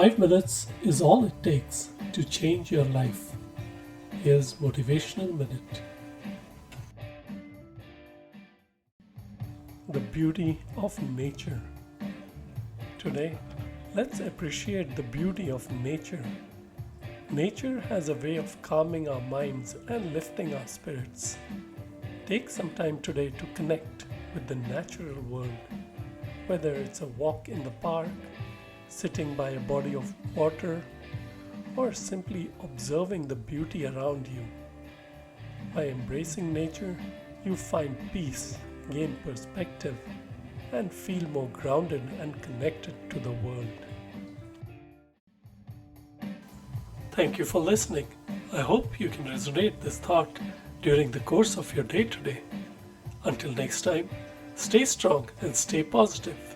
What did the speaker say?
5 minutes is all it takes to change your life. Here's Motivational Minute. The beauty of nature. Today, let's appreciate the beauty of nature. Nature has a way of calming our minds and lifting our spirits. Take some time today to connect with the natural world, whether it's a walk in the park, sitting by a body of water, or simply observing the beauty around you. By embracing nature, you find peace, gain perspective, and feel more grounded and connected to the world. Thank you for listening. I hope you can resonate this thought during the course of your day today. Until next time, stay strong and stay positive.